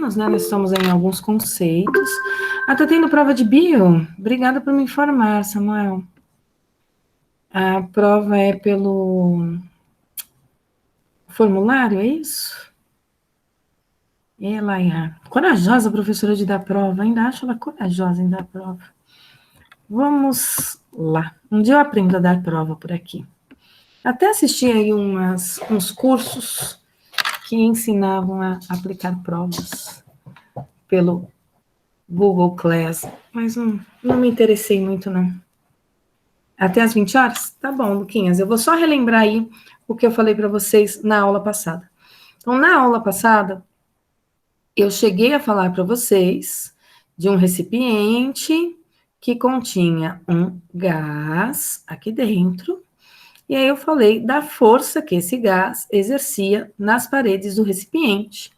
alunos, né? Nós estamos em alguns conceitos. Ah, tá tendo prova de bio? Obrigada por me informar, Samuel. A prova é pelo formulário, é isso? Ela é corajosa, professora, de dar prova. Ainda acho ela corajosa em dar prova. Vamos lá. Um dia eu aprendo a dar prova por aqui. Até assisti aí uns cursos que ensinavam a aplicar provas pelo Google Class, mas não me interessei muito, não. Até às 20 horas? Tá bom, Luquinhas. Eu vou só relembrar aí o que eu falei para vocês na aula passada. Então, na aula passada, eu cheguei a falar para vocês de um recipiente que continha um gás aqui dentro, e aí eu falei da força que esse gás exercia nas paredes do recipiente,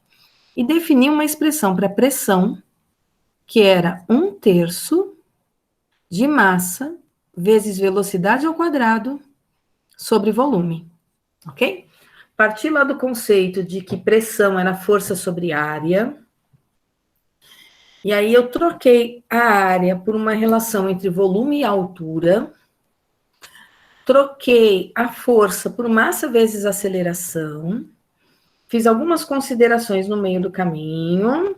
e defini uma expressão para pressão, que era 1/3 de massa vezes velocidade ao quadrado sobre volume, ok? Parti lá do conceito de que pressão era força sobre área, e aí eu troquei a área por uma relação entre volume e altura, troquei a força por massa vezes aceleração, fiz algumas considerações no meio do caminho,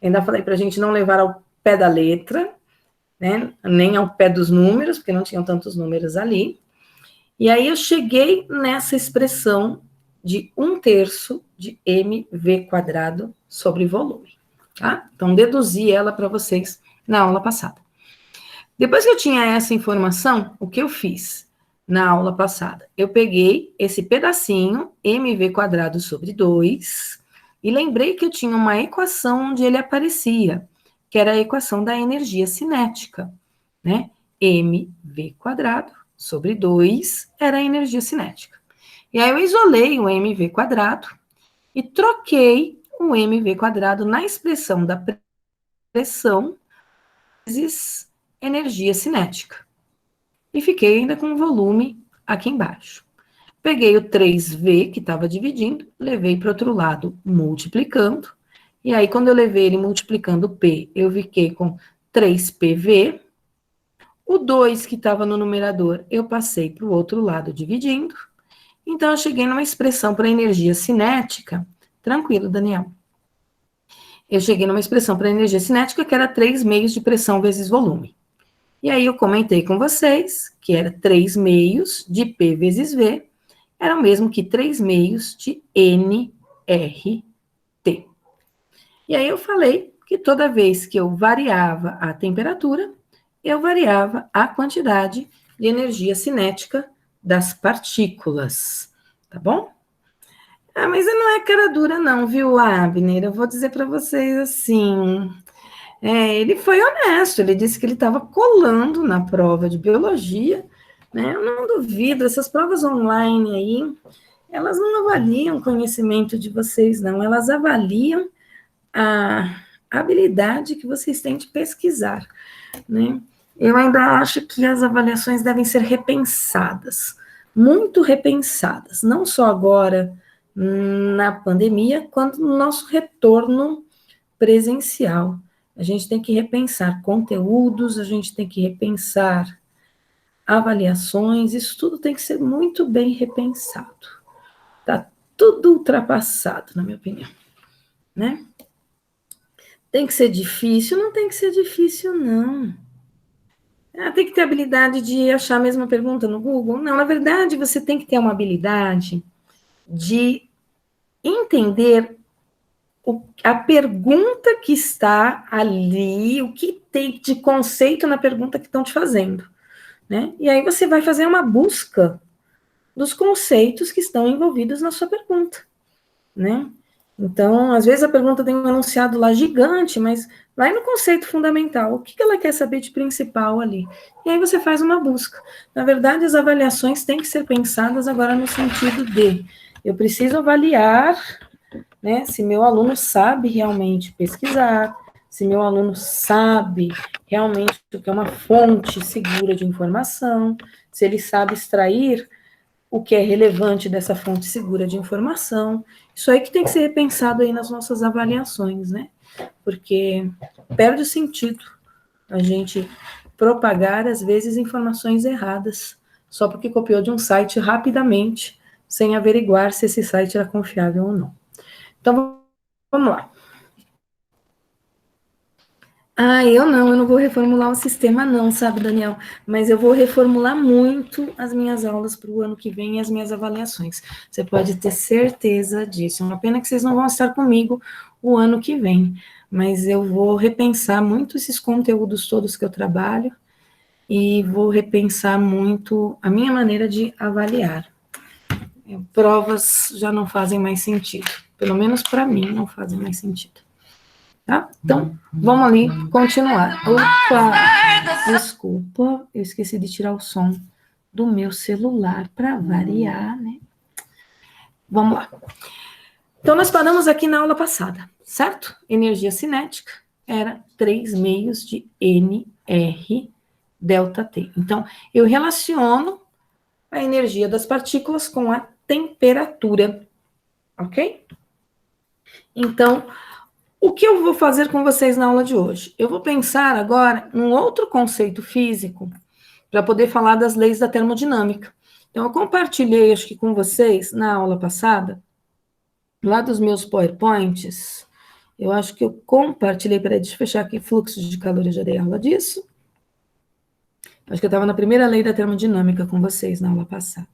ainda falei para a gente não levar ao pé da letra, né, nem ao pé dos números, porque não tinham tantos números ali, e aí eu cheguei nessa expressão de 1/3 de mv² sobre volume, tá? Então, deduzi ela para vocês na aula passada. Depois que eu tinha essa informação, o que eu fiz na aula passada? Eu peguei esse pedacinho, mv² sobre 2, e lembrei que eu tinha uma equação onde ele aparecia, que era a equação da energia cinética, né? mv² sobre 2 era a energia cinética. E aí eu isolei o mv² e troquei o mv² na expressão da pressão vezes energia cinética. E fiquei ainda com o volume aqui embaixo. Peguei o 3V que estava dividindo, levei para o outro lado multiplicando, e aí quando eu levei ele multiplicando P, eu fiquei com 3PV. O 2 que estava no numerador, eu passei para o outro lado dividindo. Então, eu cheguei numa expressão para energia cinética. Tranquilo, Daniel. Eu cheguei numa expressão para energia cinética que era 3/2 de pressão vezes volume. E aí eu comentei com vocês que era 3/2 de P vezes V, era o mesmo que 3/2 de nRT. E aí eu falei que toda vez que eu variava a temperatura, eu variava a quantidade de energia cinética das partículas, tá bom? Ah, mas não é cara dura não, viu, Abner? Eu vou dizer para vocês assim, ele foi honesto, ele disse que ele estava colando na prova de biologia, né? Eu não duvido, essas provas online aí, elas não avaliam o conhecimento de vocês, não, elas avaliam a habilidade que vocês têm de pesquisar, né? Eu ainda acho que as avaliações devem ser repensadas, muito repensadas, não só agora na pandemia, quanto no nosso retorno presencial. A gente tem que repensar conteúdos, a gente tem que repensar avaliações, isso tudo tem que ser muito bem repensado. Está tudo ultrapassado, na minha opinião, né? Tem que ser difícil? Não tem que ser difícil, não. Tem que ter habilidade de achar a mesma pergunta no Google? Não, na verdade, você tem que ter uma habilidade de entender a pergunta que está ali, o que tem de conceito na pergunta que estão te fazendo, né? E aí você vai fazer uma busca dos conceitos que estão envolvidos na sua pergunta, né? Então, às vezes a pergunta tem um enunciado lá gigante, mas vai no conceito fundamental, o que ela quer saber de principal ali? E aí você faz uma busca. Na verdade, as avaliações têm que ser pensadas agora no sentido de, eu preciso avaliar, né, se meu aluno sabe realmente pesquisar, se meu aluno sabe realmente o que é uma fonte segura de informação, se ele sabe extrair o que é relevante dessa fonte segura de informação. Isso aí que tem que ser repensado aí nas nossas avaliações, né? Porque perde o sentido a gente propagar, às vezes, informações erradas, só porque copiou de um site rapidamente, sem averiguar se esse site era confiável ou não. Então, vamos lá. Eu não vou reformular o sistema não, sabe, Daniel? Mas eu vou reformular muito as minhas aulas para o ano que vem e as minhas avaliações. Você pode ter certeza disso. É uma pena que vocês não vão estar comigo o ano que vem, mas eu vou repensar muito esses conteúdos todos que eu trabalho e vou repensar muito a minha maneira de avaliar. Provas já não fazem mais sentido, pelo menos para mim não fazem mais sentido. Tá? Então, vamos ali continuar. Opa, desculpa, eu esqueci de tirar o som do meu celular para variar, né? Vamos lá. Então, nós paramos aqui na aula passada, certo? Energia cinética era 3 meios de NR delta T. Então, eu relaciono a energia das partículas com a temperatura, ok? Então, o que eu vou fazer com vocês na aula de hoje? Eu vou pensar agora num outro conceito físico para poder falar das leis da termodinâmica. Então, eu compartilhei, acho que com vocês, na aula passada, lá dos meus PowerPoints, eu acho que eu compartilhei, peraí, deixa eu fechar aqui, fluxo de calor, eu já dei aula disso. Acho que eu estava na primeira lei da termodinâmica com vocês na aula passada.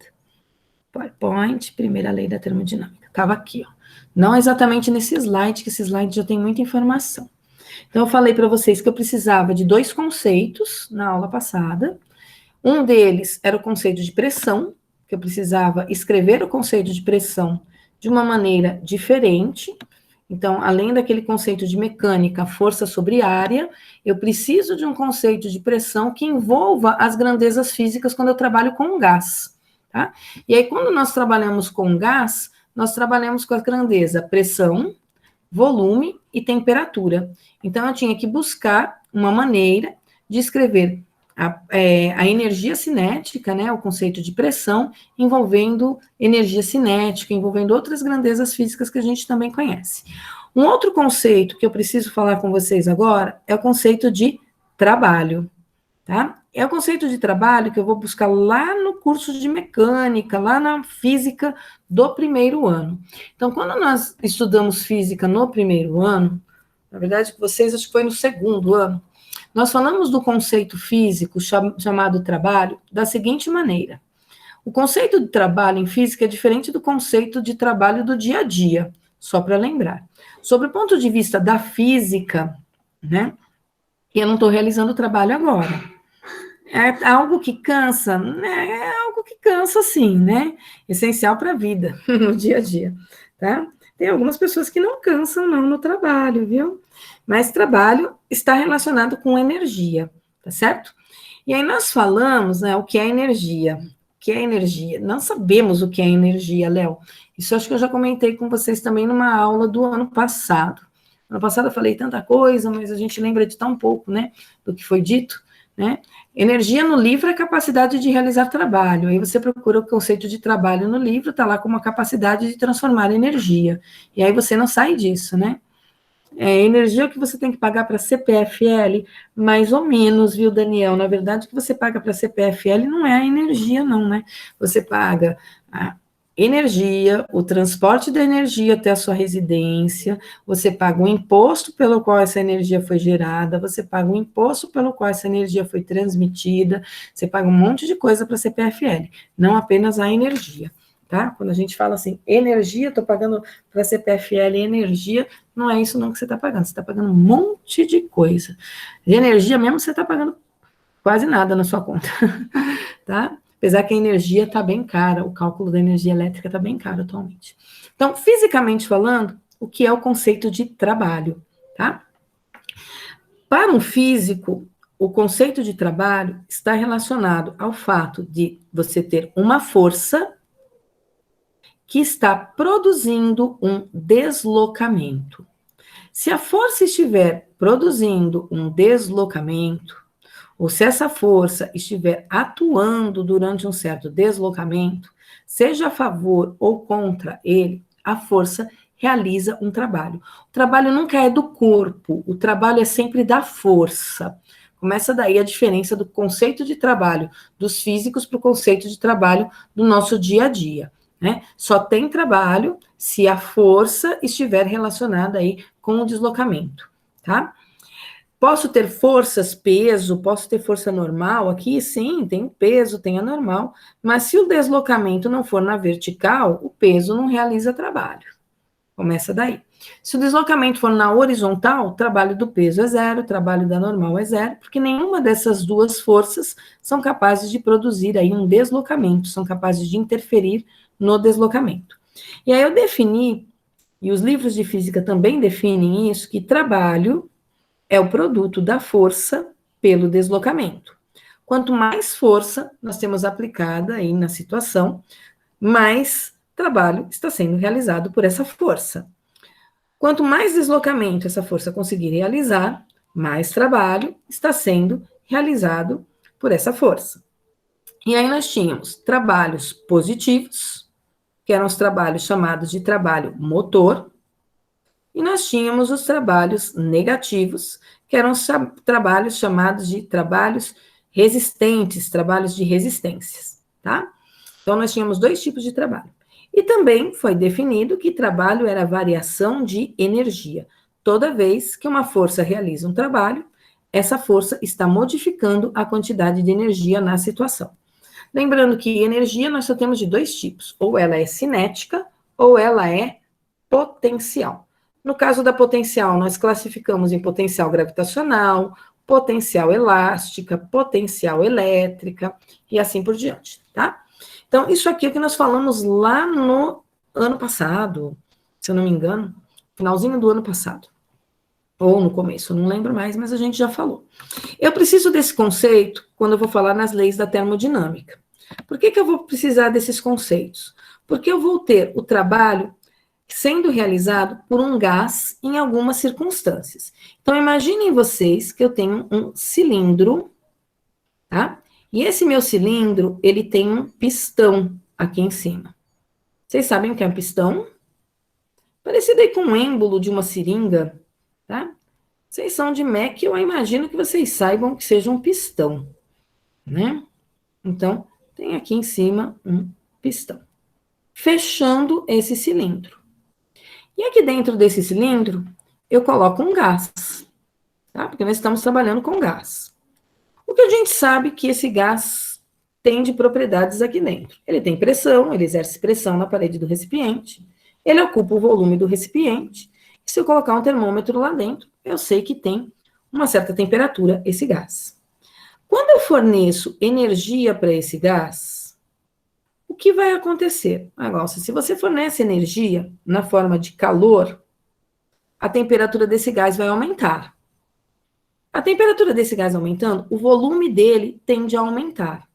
PowerPoint, primeira lei da termodinâmica. Estava aqui, ó. Não exatamente nesse slide, que esse slide já tem muita informação. Então, eu falei para vocês que eu precisava de 2 conceitos na aula passada. Um deles era o conceito de pressão, que eu precisava escrever o conceito de pressão de uma maneira diferente. Então, além daquele conceito de mecânica, força sobre área, eu preciso de um conceito de pressão que envolva as grandezas físicas quando eu trabalho com gás. Tá? E aí, quando nós trabalhamos com gás, nós trabalhamos com a grandeza pressão, volume e temperatura. Então, eu tinha que buscar uma maneira de escrever a energia cinética, né, o conceito de pressão, envolvendo energia cinética, envolvendo outras grandezas físicas que a gente também conhece. Um outro conceito que eu preciso falar com vocês agora é o conceito de trabalho, tá? É o conceito de trabalho que eu vou buscar lá no curso de mecânica, lá na física do primeiro ano. Então, quando nós estudamos física no primeiro ano, na verdade, vocês acho que foi no segundo ano, nós falamos do conceito físico chamado trabalho da seguinte maneira. O conceito de trabalho em física é diferente do conceito de trabalho do dia a dia, só para lembrar. Sobre o ponto de vista da física, né, eu não estou realizando o trabalho agora. É algo que cansa? É algo que cansa, sim, né? Essencial para a vida, no dia a dia, tá? Tem algumas pessoas que não cansam, não, no trabalho, viu? Mas trabalho está relacionado com energia, tá certo? E aí nós falamos, né, o que é energia. O que é energia? Não sabemos o que é energia, Léo. Isso acho que eu já comentei com vocês também numa aula do ano passado. Ano passado eu falei tanta coisa, mas a gente lembra de tão pouco, né, do que foi dito, né? Energia no livro é capacidade de realizar trabalho. Aí você procura o conceito de trabalho no livro, está lá como uma capacidade de transformar energia. E aí você não sai disso, né? Energia que você tem que pagar para a CPFL, mais ou menos, viu, Daniel? Na verdade, o que você paga para a CPFL não é a energia, não, né? Você paga a energia, o transporte da energia até a sua residência, você paga o imposto pelo qual essa energia foi gerada, você paga o imposto pelo qual essa energia foi transmitida, você paga um monte de coisa para a CPFL, não apenas a energia, tá? Quando a gente fala assim, energia, estou pagando para a CPFL energia, não é isso não que você está pagando, você está pagando um monte de coisa. De energia mesmo você está pagando quase nada na sua conta, tá? Apesar que a energia está bem cara, o cálculo da energia elétrica está bem caro atualmente. Então, fisicamente falando, o que é o conceito de trabalho, tá? Para um físico, o conceito de trabalho está relacionado ao fato de você ter uma força que está produzindo um deslocamento. Se a força estiver produzindo um deslocamento, ou se essa força estiver atuando durante um certo deslocamento, seja a favor ou contra ele, a força realiza um trabalho. O trabalho nunca é do corpo, o trabalho é sempre da força. Começa daí a diferença do conceito de trabalho dos físicos para o conceito de trabalho do nosso dia a dia, né? Só tem trabalho se a força estiver relacionada aí com o deslocamento, tá? Posso ter forças, peso, posso ter força normal aqui? Sim, tem o peso, tem a normal, mas se o deslocamento não for na vertical, o peso não realiza trabalho. Começa daí. Se o deslocamento for na horizontal, o trabalho do peso é zero, o trabalho da normal é zero, porque nenhuma dessas duas forças são capazes de produzir aí um deslocamento, são capazes de interferir no deslocamento. E aí eu defini, e os livros de física também definem isso, que trabalho é o produto da força pelo deslocamento. Quanto mais força nós temos aplicada aí na situação, mais trabalho está sendo realizado por essa força. Quanto mais deslocamento essa força conseguir realizar, mais trabalho está sendo realizado por essa força. E aí nós tínhamos trabalhos positivos, que eram os trabalhos chamados de trabalho motor, e nós tínhamos os trabalhos negativos, que eram os trabalhos chamados de trabalhos resistentes, trabalhos de resistências, tá? Então, nós tínhamos dois tipos de trabalho. E também foi definido que trabalho era variação de energia. Toda vez que uma força realiza um trabalho, essa força está modificando a quantidade de energia na situação. Lembrando que energia nós só temos de dois tipos, ou ela é cinética, ou ela é potencial. No caso da potencial, nós classificamos em potencial gravitacional, potencial elástica, potencial elétrica, e assim por diante, tá? Então, isso aqui é o que nós falamos lá no ano passado, se eu não me engano, finalzinho do ano passado, ou no começo, eu não lembro mais, mas a gente já falou. Eu preciso desse conceito quando eu vou falar nas leis da termodinâmica. Por que eu vou precisar desses conceitos? Porque eu vou ter o trabalho sendo realizado por um gás em algumas circunstâncias. Então, imaginem vocês que eu tenho um cilindro, tá? E esse meu cilindro, ele tem um pistão aqui em cima. Vocês sabem o que é um pistão? Parecido aí com um êmbolo de uma seringa, tá? Vocês são de MEC, eu imagino que vocês saibam que seja um pistão, né? Então, tem aqui em cima um pistão, fechando esse cilindro. E aqui dentro desse cilindro, eu coloco um gás, tá? Porque nós estamos trabalhando com gás. O que a gente sabe que esse gás tem de propriedades aqui dentro? Ele tem pressão, ele exerce pressão na parede do recipiente, ele ocupa o volume do recipiente, e se eu colocar um termômetro lá dentro, eu sei que tem uma certa temperatura esse gás. Quando eu forneço energia para esse gás, o que vai acontecer? Agora, se você fornece energia na forma de calor, a temperatura desse gás vai aumentar. A temperatura desse gás aumentando, o volume dele tende a aumentar.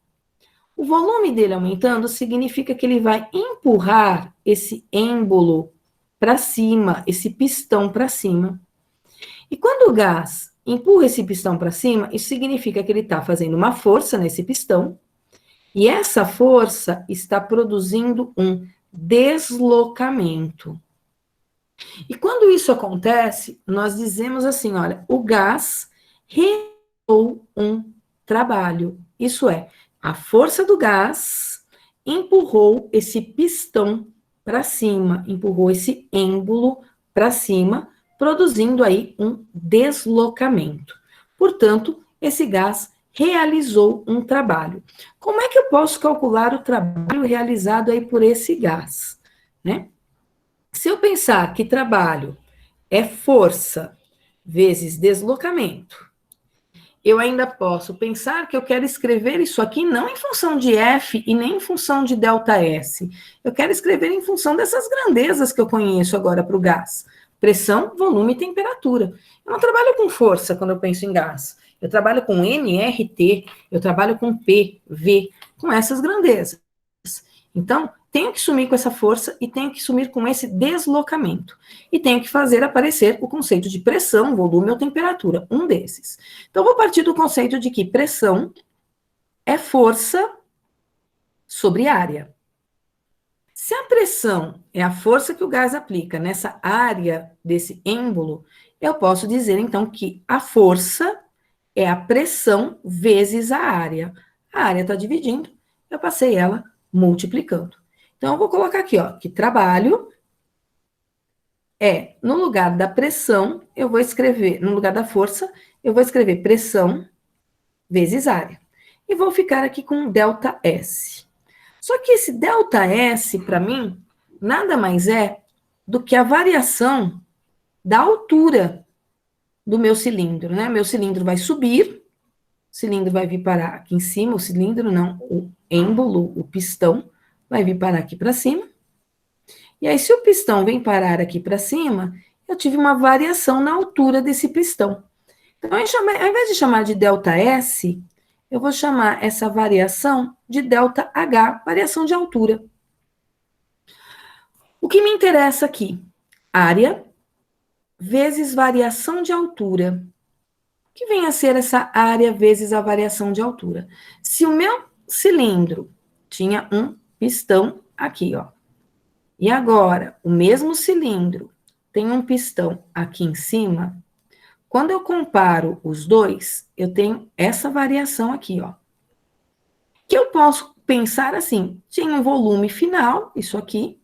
O volume dele aumentando significa que ele vai empurrar esse êmbolo para cima, esse pistão para cima. E quando o gás empurra esse pistão para cima, isso significa que ele está fazendo uma força nesse pistão, e essa força está produzindo um deslocamento. E quando isso acontece, nós dizemos assim, olha, o gás realizou um trabalho. Isso é, a força do gás empurrou esse pistão para cima, empurrou esse êmbolo para cima, produzindo aí um deslocamento. Portanto, esse gás realizou um trabalho. Como é que eu posso calcular o trabalho realizado aí por esse gás, né? Se eu pensar que trabalho é força vezes deslocamento, eu ainda posso pensar que eu quero escrever isso aqui não em função de F e nem em função de ΔS. Eu quero escrever em função dessas grandezas que eu conheço agora para o gás. Pressão, volume e temperatura. Eu não trabalho com força quando eu penso em gás. Eu trabalho com nRT, eu trabalho com P, V, com essas grandezas. Então, tenho que sumir com essa força e tenho que sumir com esse deslocamento. E tenho que fazer aparecer o conceito de pressão, volume ou temperatura, um desses. Então, vou partir do conceito de que pressão é força sobre área. Se a pressão é a força que o gás aplica nessa área desse êmbolo, eu posso dizer, então, que a força é a pressão vezes a área. A área está dividindo, eu passei ela multiplicando. Então, eu vou colocar aqui, ó, que trabalho no lugar da pressão, eu vou escrever, no lugar da força, eu vou escrever pressão vezes área. E vou ficar aqui com ΔS. Só que esse ΔS, para mim, nada mais é do que a variação da altura do meu cilindro, né? Meu cilindro vai subir, o cilindro vai vir parar aqui em cima, o cilindro não, o êmbolo, o pistão, vai vir parar aqui para cima. E aí, se o pistão vem parar aqui para cima, eu tive uma variação na altura desse pistão. Então, ao invés de chamar de ΔS, eu vou chamar essa variação de ΔH, variação de altura. O que me interessa aqui? Área vezes variação de altura. O que vem a ser essa área vezes a variação de altura? Se o meu cilindro tinha um pistão aqui, ó, e agora o mesmo cilindro tem um pistão aqui em cima, quando eu comparo os dois, eu tenho essa variação aqui, ó. Que eu posso pensar assim, tinha um volume final, isso aqui,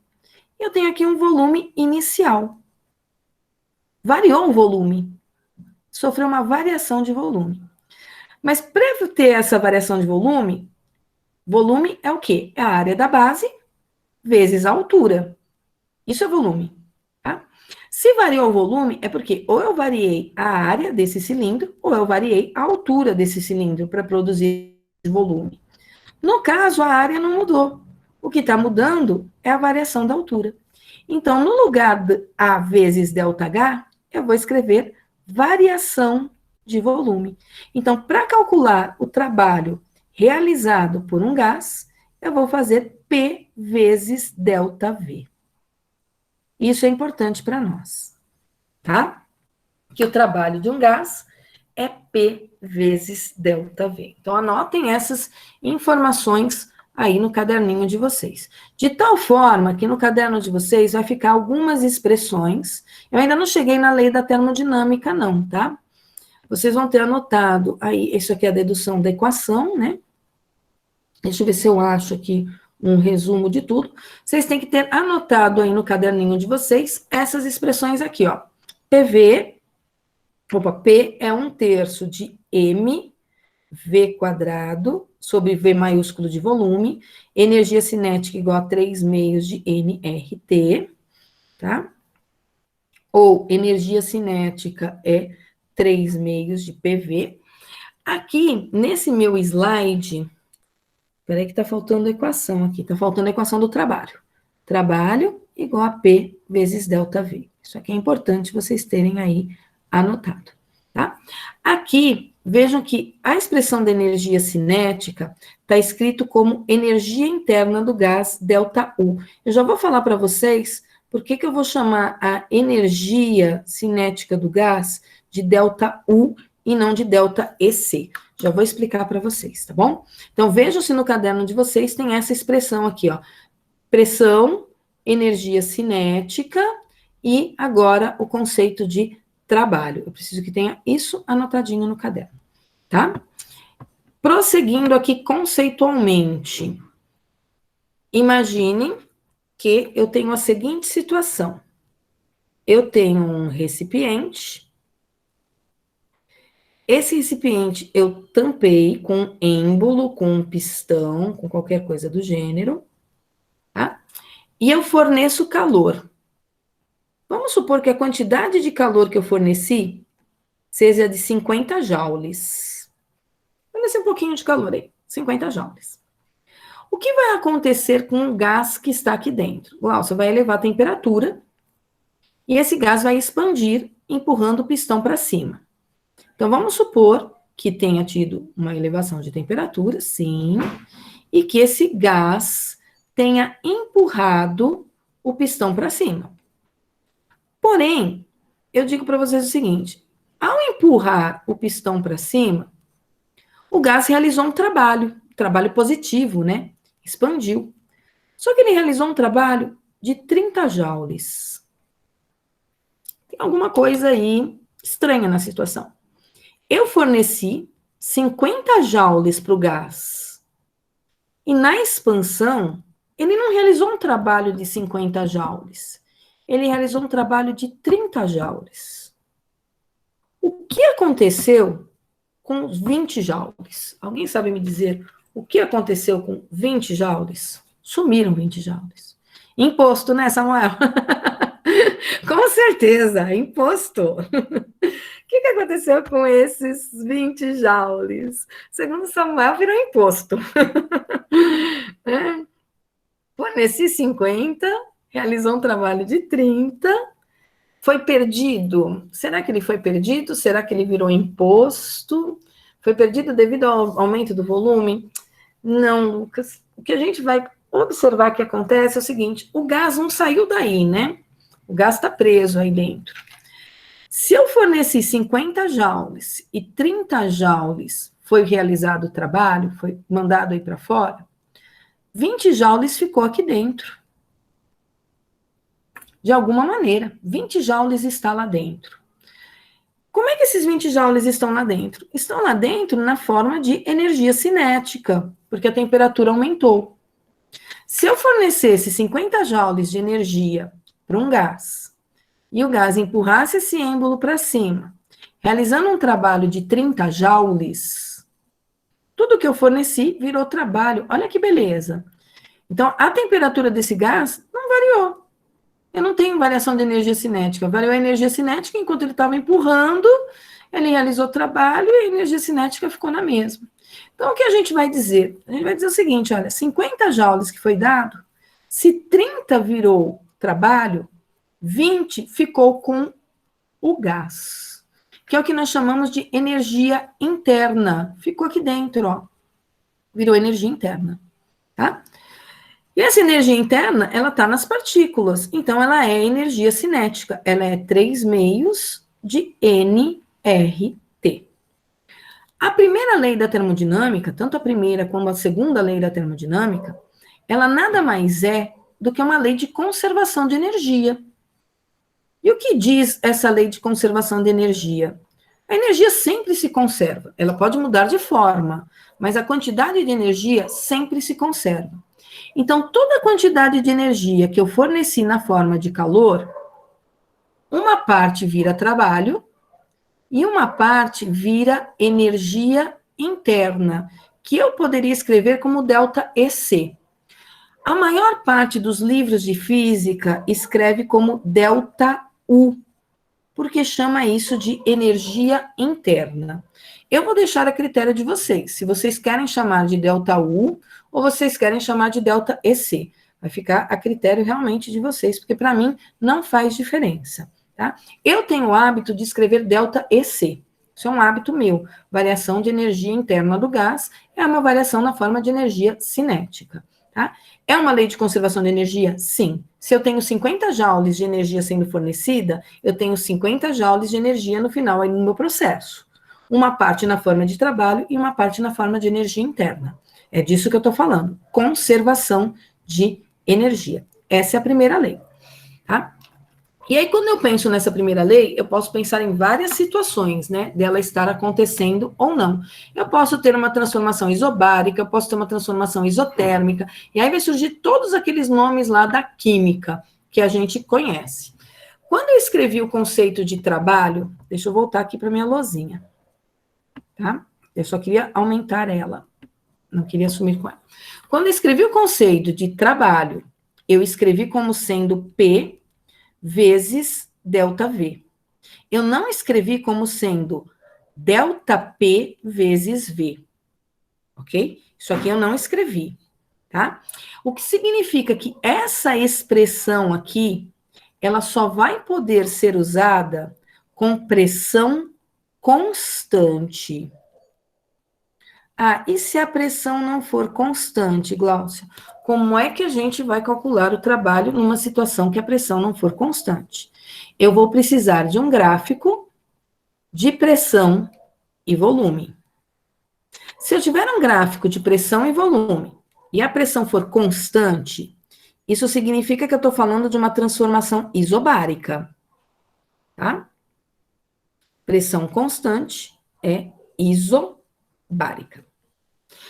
e eu tenho aqui um volume inicial. Variou o volume, sofreu uma variação de volume. Mas para eu ter essa variação de volume, volume é o quê? É a área da base vezes a altura. Isso é volume, tá? Se variou o volume, é porque ou eu variei a área desse cilindro, ou eu variei a altura desse cilindro para produzir volume. No caso, a área não mudou. O que está mudando é a variação da altura. Então, no lugar de A vezes ΔH, eu vou escrever variação de volume. Então, para calcular o trabalho realizado por um gás, eu vou fazer P vezes ΔV. Isso é importante para nós, tá? Que o trabalho de um gás é P vezes ΔV. Então, anotem essas informações aí no caderninho de vocês. De tal forma que no caderno de vocês vai ficar algumas expressões. Eu ainda não cheguei na lei da termodinâmica, não, tá? Vocês vão ter anotado aí, isso aqui é a dedução da equação, né? Deixa eu ver se eu acho aqui um resumo de tudo. Vocês têm que ter anotado aí no caderninho de vocês essas expressões aqui, ó. P é 1/3 de M, V quadrado, sobre V maiúsculo de volume, energia cinética igual a 3/2 de nRT, tá? Ou energia cinética é 3/2 de PV. Aqui, nesse meu slide, peraí que tá faltando a equação aqui, tá faltando a equação do trabalho. Trabalho igual a P vezes ΔV. Isso aqui é importante vocês terem aí anotado, tá? Aqui, vejam que a expressão da energia cinética está escrito como energia interna do gás, ΔU. Eu já vou falar para vocês por que eu vou chamar a energia cinética do gás de ΔU e não de ΔEC. Já vou explicar para vocês, tá bom? Então, vejam se no caderno de vocês tem essa expressão aqui, ó. Pressão, energia cinética e agora o conceito de trabalho. Eu preciso que tenha isso anotadinho no caderno, tá? Prosseguindo aqui conceitualmente. Imaginem que eu tenho a seguinte situação. Eu tenho um recipiente. Esse recipiente eu tampei com êmbolo, com um pistão, com qualquer coisa do gênero, tá? E eu forneço calor. Vamos supor que a quantidade de calor que eu forneci seja de 50 joules. Forneci um pouquinho de calor aí, 50 joules. O que vai acontecer com o gás que está aqui dentro? Você vai elevar a temperatura e esse gás vai expandir, empurrando o pistão para cima. Então, vamos supor que tenha tido uma elevação de temperatura, sim, e que esse gás tenha empurrado o pistão para cima. Porém, eu digo para vocês o seguinte: ao empurrar o pistão para cima, o gás realizou um trabalho positivo, né? Expandiu. Só que ele realizou um trabalho de 30 joules. Tem alguma coisa aí estranha na situação. Eu forneci 50 joules para o gás. E na expansão, ele não realizou um trabalho de 50 joules. Ele realizou um trabalho de 30 joules. O que aconteceu com os 20 joules? Alguém sabe me dizer o que aconteceu com 20 joules? Sumiram 20 joules. Imposto, né, Samuel? Com certeza, imposto. O que aconteceu com esses 20 joules? Segundo Samuel, virou imposto. Forneci 50, realizou um trabalho de 30, foi perdido. Será que ele foi perdido? Será que ele virou imposto? Foi perdido devido ao aumento do volume? Não, Lucas. O que a gente vai observar que acontece é o seguinte: o gás não saiu daí, né? O gás está preso aí dentro. Se eu forneci 50 joules e 30 joules foi realizado o trabalho, foi mandado aí para fora, 20 joules ficou aqui dentro. De alguma maneira, 20 joules está lá dentro. Como é que esses 20 joules estão lá dentro? Estão lá dentro na forma de energia cinética, porque a temperatura aumentou. Se eu fornecesse 50 joules de energia para um gás, e o gás empurrasse esse êmbolo para cima, realizando um trabalho de 30 joules, tudo que eu forneci virou trabalho. Olha que beleza. Então, a temperatura desse gás não variou. Eu não tenho variação de energia cinética. Variou a energia cinética enquanto ele estava empurrando, ele realizou o trabalho e a energia cinética ficou na mesma. Então, o que a gente vai dizer? A gente vai dizer o seguinte, olha, 50 joules que foi dado, se 30 virou trabalho, 20 ficou com o gás, que é o que nós chamamos de energia interna. Ficou aqui dentro, ó. Virou energia interna, tá? E essa energia interna, ela está nas partículas, então ela é energia cinética, ela é 3 meios de nRT. A primeira lei da termodinâmica, tanto a primeira como a segunda lei da termodinâmica, ela nada mais é do que uma lei de conservação de energia. E o que diz essa lei de conservação de energia? A energia sempre se conserva, ela pode mudar de forma, mas a quantidade de energia sempre se conserva. Então, toda a quantidade de energia que eu forneci na forma de calor, uma parte vira trabalho e uma parte vira energia interna, que eu poderia escrever como ΔEC. A maior parte dos livros de física escreve como ΔU, porque chama isso de energia interna. Eu vou deixar a critério de vocês, se vocês querem chamar de ΔU ou vocês querem chamar de ΔEC. Vai ficar a critério realmente de vocês, porque para mim não faz diferença, tá? Eu tenho o hábito de escrever ΔEC. Isso é um hábito meu. Variação de energia interna do gás é uma variação na forma de energia cinética, tá? É uma lei de conservação de energia? Sim. Se eu tenho 50 joules de energia sendo fornecida, eu tenho 50 joules de energia no final aí no meu processo. Uma parte na forma de trabalho e uma parte na forma de energia interna. É disso que eu estou falando. Conservação de energia. Essa é a primeira lei, tá? E aí, quando eu penso nessa primeira lei, eu posso pensar em várias situações, né, dela estar acontecendo ou não. Eu posso ter uma transformação isobárica, eu posso ter uma transformação isotérmica, e aí vai surgir todos aqueles nomes lá da química que a gente conhece. Quando eu escrevi o conceito de trabalho, deixa eu voltar aqui para minha lousinha, tá? Eu só queria aumentar ela, não queria sumir com ela. Quando eu escrevi o conceito de trabalho, eu escrevi como sendo P vezes ΔV. Eu não escrevi como sendo ΔP vezes V, ok? Isso aqui eu não escrevi, tá? O que significa que essa expressão aqui, ela só vai poder ser usada com pressão constante. Ah, e se a pressão não for constante, Gláucia? Como é que a gente vai calcular o trabalho numa situação que a pressão não for constante? Eu vou precisar de um gráfico de pressão e volume. Se eu tiver um gráfico de pressão e volume, e a pressão for constante, Isso significa que eu estou falando de uma transformação isobárica, tá? Pressão constante é isobárica.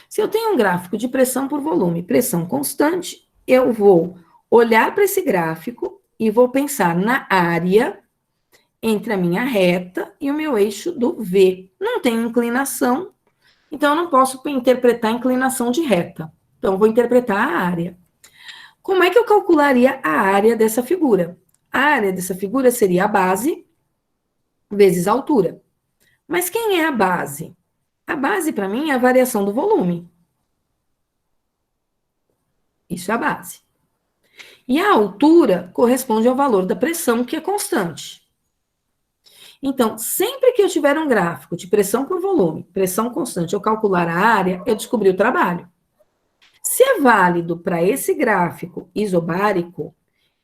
Se eu tenho um gráfico de pressão por volume, pressão constante, eu vou olhar para esse gráfico e vou pensar na área entre a minha reta e o meu eixo do V. Não tem inclinação, então eu não posso interpretar a inclinação de reta. Então, eu vou interpretar a área. Como é que eu calcularia a área dessa figura? A área dessa figura seria a base vezes a altura. Mas quem é a base? A base, para mim, é a variação do volume. Isso é a base. E a altura corresponde ao valor da pressão, que é constante. Então, sempre que eu tiver um gráfico de pressão por volume, pressão constante, eu calcular a área, eu descobri o trabalho. Se é válido para esse gráfico isobárico,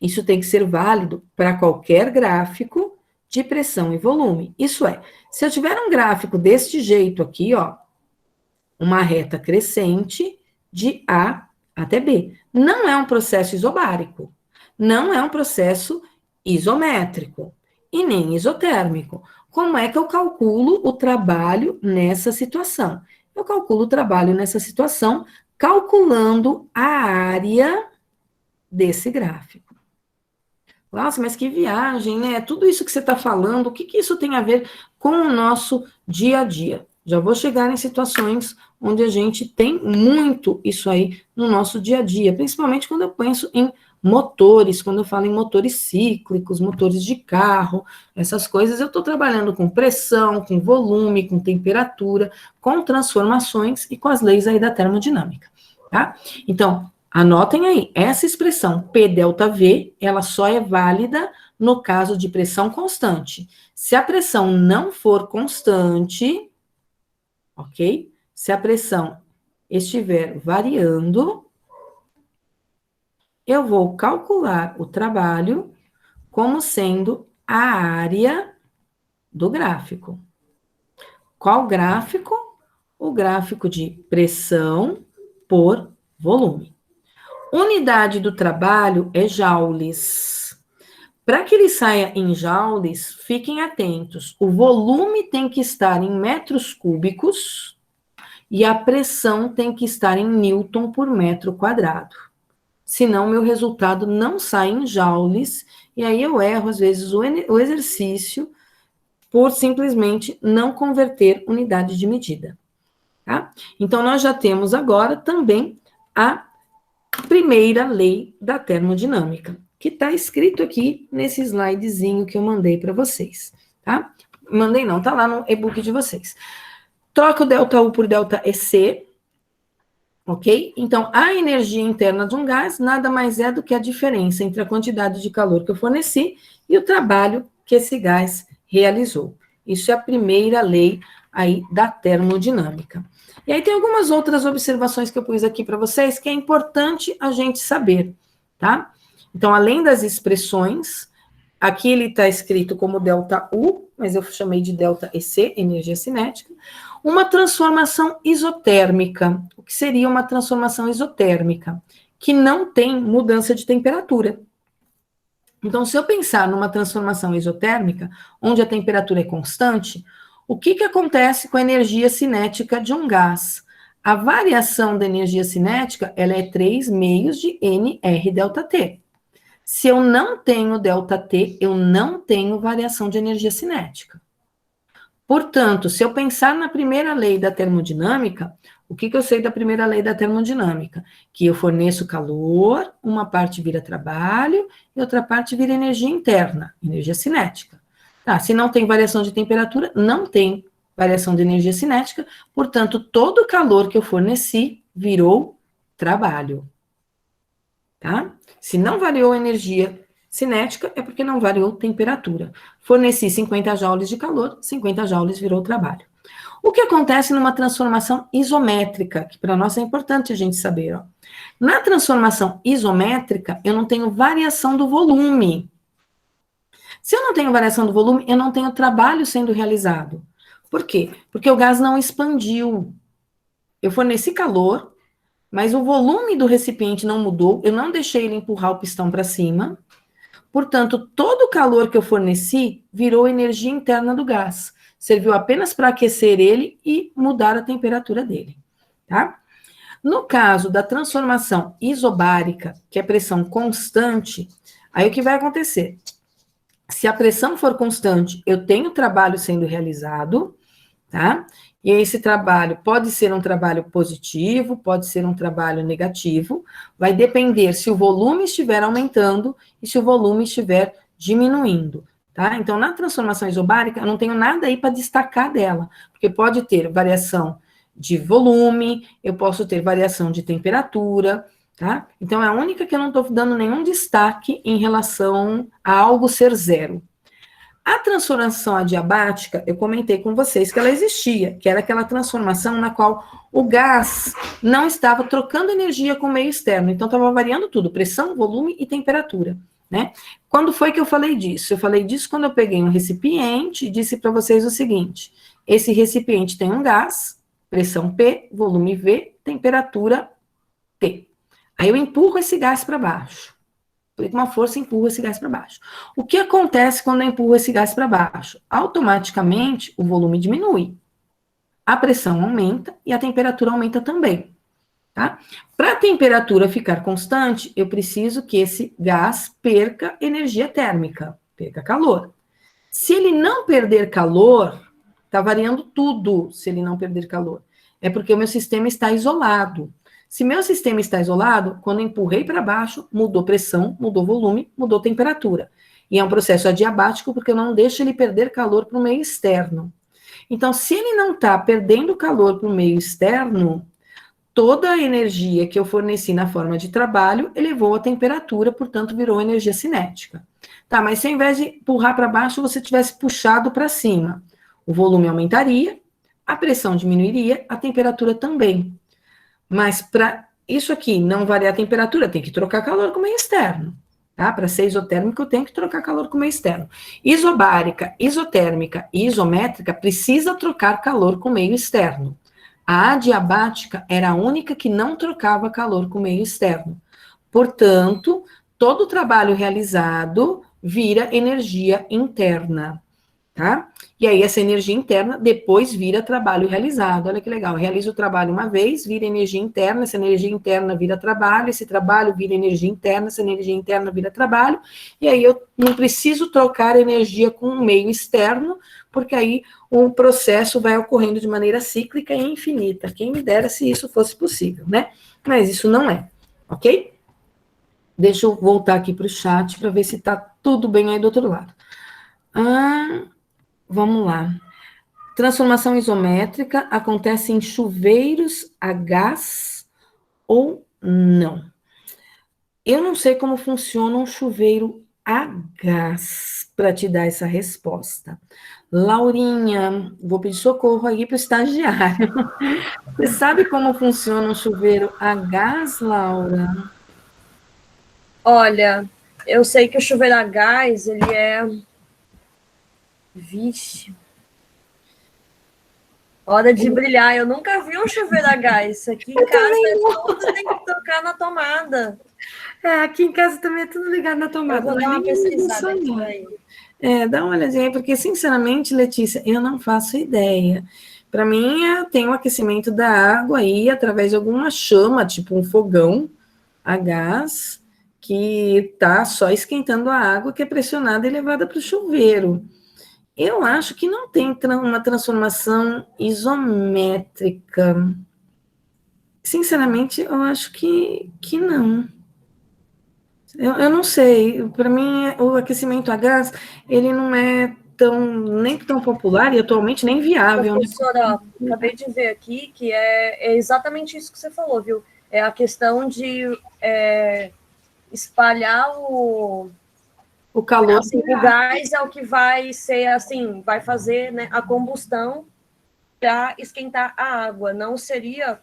isso tem que ser válido para qualquer gráfico de pressão e volume. Isso é, se eu tiver um gráfico deste jeito aqui, ó, uma reta crescente de A até B. Não é um processo isobárico, não é um processo isométrico e nem isotérmico. Como é que eu calculo o trabalho nessa situação? Eu calculo o trabalho nessa situação calculando a área desse gráfico. Nossa, mas que viagem, né? Tudo isso que você está falando, o que isso tem a ver com o nosso dia a dia? Já vou chegar em situações onde a gente tem muito isso aí no nosso dia a dia, principalmente quando eu penso em motores, quando eu falo em motores cíclicos, motores de carro, essas coisas, eu estou trabalhando com pressão, com volume, com temperatura, com transformações e com as leis aí da termodinâmica, tá? Então, anotem aí, essa expressão P delta V, ela só é válida no caso de pressão constante. Se a pressão não for constante, ok? Se a pressão estiver variando, eu vou calcular o trabalho como sendo a área do gráfico. Qual gráfico? O gráfico de pressão por volume. Unidade do trabalho é joules. Para que ele saia em joules, fiquem atentos. O volume tem que estar em metros cúbicos e a pressão tem que estar em newton por metro quadrado. Senão, meu resultado não sai em joules, e aí eu erro, às vezes, o exercício por simplesmente não converter unidade de medida. Tá? Então, nós já temos agora também a primeira lei da termodinâmica, que está escrito aqui nesse slidezinho que eu mandei para vocês, tá? Mandei não, tá lá no e-book de vocês. Troca o ΔU por ΔEC, ok? Então, a energia interna de um gás nada mais é do que a diferença entre a quantidade de calor que eu forneci e o trabalho que esse gás realizou. Isso é a primeira lei aí da termodinâmica. E aí tem algumas outras observações que eu pus aqui para vocês que é importante a gente saber, tá? Então, além das expressões, aqui ele está escrito como ΔU, mas eu chamei de ΔEC, energia cinética, uma transformação isotérmica. O que seria uma transformação isotérmica? Que não tem mudança de temperatura. Então, se eu pensar numa transformação isotérmica, onde a temperatura é constante, o que acontece com a energia cinética de um gás? A variação da energia cinética, ela é 3 meios de nR ΔT. Se eu não tenho ΔT, eu não tenho variação de energia cinética. Portanto, se eu pensar na primeira lei da termodinâmica, o que eu sei da primeira lei da termodinâmica? Que eu forneço calor, uma parte vira trabalho e outra parte vira energia interna, energia cinética. Tá, se não tem variação de temperatura, não tem variação de energia cinética, portanto, todo o calor que eu forneci virou trabalho. Tá? Se não variou energia cinética, é porque não variou temperatura. Forneci 50 joules de calor, 50 joules virou trabalho. O que acontece numa transformação isométrica, que para nós é importante a gente saber, ó. Na transformação isométrica, eu não tenho variação do volume. Se eu não tenho variação do volume, eu não tenho trabalho sendo realizado. Por quê? Porque o gás não expandiu. Eu forneci calor, mas o volume do recipiente não mudou, eu não deixei ele empurrar o pistão para cima, portanto, todo o calor que eu forneci virou energia interna do gás. Serviu apenas para aquecer ele e mudar a temperatura dele, tá? No caso da transformação isobárica, que é pressão constante, aí o que vai acontecer? Se a pressão for constante, eu tenho trabalho sendo realizado, tá? E esse trabalho pode ser um trabalho positivo, pode ser um trabalho negativo, vai depender se o volume estiver aumentando e se o volume estiver diminuindo, tá? Então, na transformação isobárica, eu não tenho nada aí para destacar dela, porque pode ter variação de volume, eu posso ter variação de temperatura, tá? Então, é a única que eu não estou dando nenhum destaque em relação a algo ser zero. A transformação adiabática, eu comentei com vocês que ela existia, que era aquela transformação na qual o gás não estava trocando energia com o meio externo, então estava variando tudo, pressão, volume e temperatura, né? Quando foi que eu falei disso? Eu falei disso quando eu peguei um recipiente e disse para vocês o seguinte, esse recipiente tem um gás, pressão P, volume V, temperatura T. Aí eu empurro esse gás para baixo. Com uma força, empurra esse gás para baixo. O que acontece quando eu empurro esse gás para baixo? Automaticamente, o volume diminui, a pressão aumenta e a temperatura aumenta também, tá? Para a temperatura ficar constante, eu preciso que esse gás perca energia térmica, perca calor. Se ele não perder calor, está variando tudo se ele não perder calor. É porque o meu sistema está isolado. Se meu sistema está isolado, quando eu empurrei para baixo, mudou pressão, mudou volume, mudou temperatura. E é um processo adiabático porque eu não deixo ele perder calor para o meio externo. Então, se ele não está perdendo calor para o meio externo, toda a energia que eu forneci na forma de trabalho elevou a temperatura, portanto, virou energia cinética. Tá, mas se ao invés de empurrar para baixo, você tivesse puxado para cima, o volume aumentaria, a pressão diminuiria, a temperatura também. Mas para isso aqui não variar a temperatura, tem que trocar calor com o meio externo. Tá? Para ser isotérmico, eu tenho que trocar calor com o meio externo. Isobárica, isotérmica e isométrica precisa trocar calor com o meio externo. A adiabática era a única que não trocava calor com o meio externo. Portanto, todo o trabalho realizado vira energia interna. Tá? E aí, essa energia interna depois vira trabalho realizado. Olha que legal, realiza o trabalho uma vez, vira energia interna, essa energia interna vira trabalho, esse trabalho vira energia interna, essa energia interna vira trabalho, e aí eu não preciso trocar energia com o meio externo, porque aí o processo vai ocorrendo de maneira cíclica e infinita. Quem me dera se isso fosse possível, né? Mas isso não é, ok? Deixa eu voltar aqui para o chat para ver se está tudo bem aí do outro lado. Vamos lá. Transformação isométrica acontece em chuveiros a gás ou não? Eu não sei como funciona um chuveiro a gás para te dar essa resposta. Laurinha, vou pedir socorro aí para o estagiário. Você sabe como funciona um chuveiro a gás, Laura? Olha, eu sei que o chuveiro a gás, ele é... Vixe. Hora de brilhar. Eu nunca vi um chuveiro a gás. Aqui em casa tudo tem que tocar na tomada. Aqui em casa também é tudo ligado na tomada. Eu vou dar uma pesquisada aqui aí. Dá uma olhadinha aí, porque, sinceramente, Letícia, eu não faço ideia. Para mim, tem o aquecimento da água aí, através de alguma chama, tipo um fogão a gás, que está só esquentando a água que é pressionada e levada para o chuveiro. Eu acho que não tem uma transformação isométrica. Sinceramente, eu acho que não. Eu não sei. Para mim, o aquecimento a gás, ele não é nem tão popular e atualmente nem viável. Professora, acabei de ver aqui que é exatamente isso que você falou, viu? É a questão de espalhar o calor. Assim, o gás é o que vai ser, assim, vai fazer, né, a combustão para esquentar a água. Não seria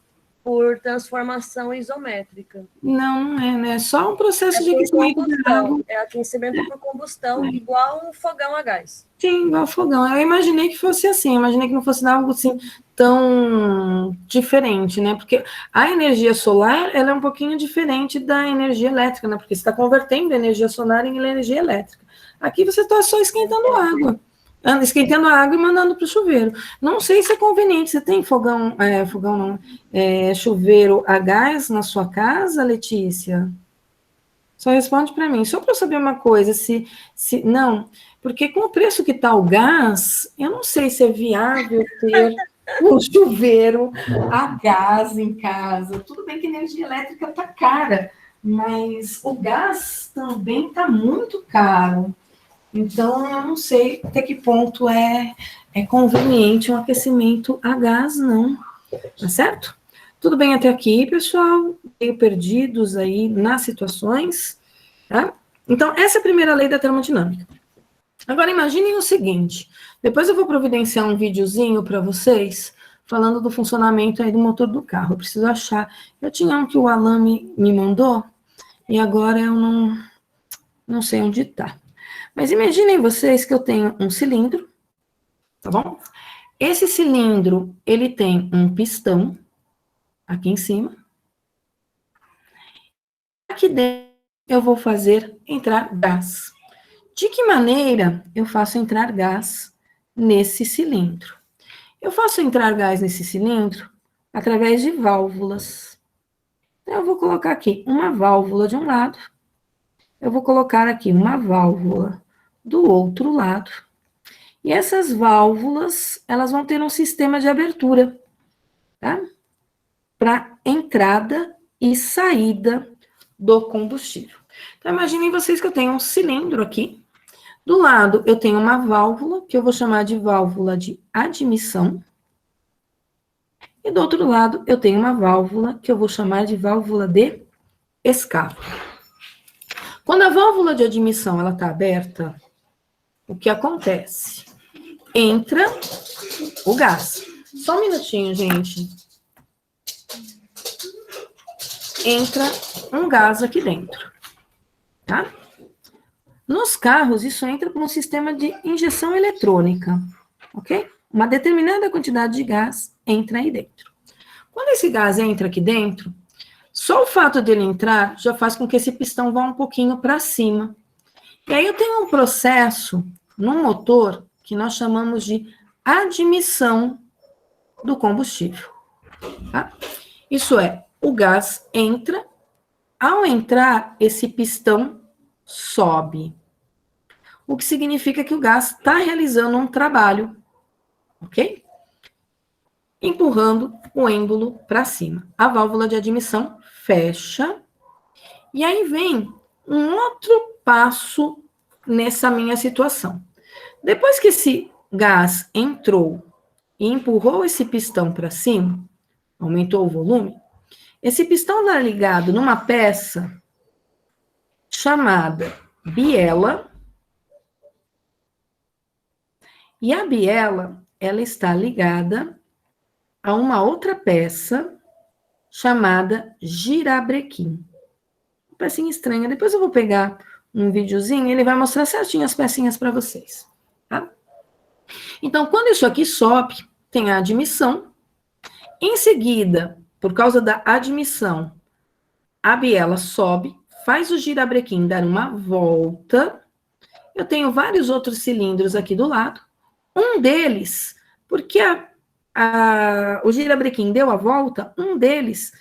por transformação isométrica. Não, não é, né? É só um processo de aquecimento da água. É aquecimento por combustão, igual um fogão a gás. Sim, igual fogão. Eu imaginei que fosse assim, eu imaginei que não fosse algo assim tão diferente, né? Porque a energia solar, ela é um pouquinho diferente da energia elétrica, né? Porque você está convertendo a energia solar em energia elétrica. Aqui você está só esquentando água. Esquentando a água e mandando para o chuveiro. Não sei se é conveniente. Você tem chuveiro a gás na sua casa, Letícia? Só responde para mim, só para eu saber uma coisa, não, porque com o preço que está o gás, eu não sei se é viável ter um chuveiro a gás em casa. Tudo bem que a energia elétrica está cara, mas o gás também está muito caro. Então, eu não sei até que ponto é conveniente um aquecimento a gás, não. Tá certo? Tudo bem até aqui, pessoal? Meio perdidos aí nas situações, tá? Então, essa é a primeira lei da termodinâmica. Agora, imaginem o seguinte, depois eu vou providenciar um videozinho para vocês, falando do funcionamento aí do motor do carro. Eu preciso achar. Eu tinha um que o Alan me mandou, e agora eu não sei onde está. Mas imaginem vocês que eu tenho um cilindro, tá bom? Esse cilindro, ele tem um pistão, aqui em cima. Aqui dentro eu vou fazer entrar gás. De que maneira eu faço entrar gás nesse cilindro? Eu faço entrar gás nesse cilindro através de válvulas. Então, eu vou colocar aqui uma válvula de um lado, eu vou colocar aqui uma válvula do outro lado. E essas válvulas, elas vão ter um sistema de abertura, tá? Para entrada e saída do combustível. Então, imaginem vocês que eu tenho um cilindro aqui. Do lado, eu tenho uma válvula, que eu vou chamar de válvula de admissão. E do outro lado, eu tenho uma válvula, que eu vou chamar de válvula de escape. Quando a válvula de admissão ela está aberta, o que acontece? Entra o gás. Só um minutinho, gente. Entra um gás aqui dentro, tá? Nos carros, isso entra por um sistema de injeção eletrônica, ok? Uma determinada quantidade de gás entra aí dentro. Quando esse gás entra aqui dentro, só o fato dele entrar já faz com que esse pistão vá um pouquinho para cima. E aí eu tenho um processo no motor que nós chamamos de admissão do combustível, tá? Isso é, o gás entra, ao entrar, esse pistão sobe. O que significa que o gás está realizando um trabalho, ok? Empurrando o êmbolo para cima. A válvula de admissão fecha. E aí vem um outro passo nessa minha situação. Depois que esse gás entrou e empurrou esse pistão para cima, aumentou o volume, esse pistão está ligado numa peça chamada biela. E a biela, ela está ligada a uma outra peça chamada girabrequim. Uma pecinha estranha. Depois eu vou pegar um videozinho, ele vai mostrar certinho as pecinhas para vocês, tá? Então, quando isso aqui sobe, tem a admissão. Em seguida, por causa da admissão, a biela sobe, faz o girabrequim dar uma volta. Eu tenho vários outros cilindros aqui do lado. Um deles, porque o girabrequim deu a volta, um deles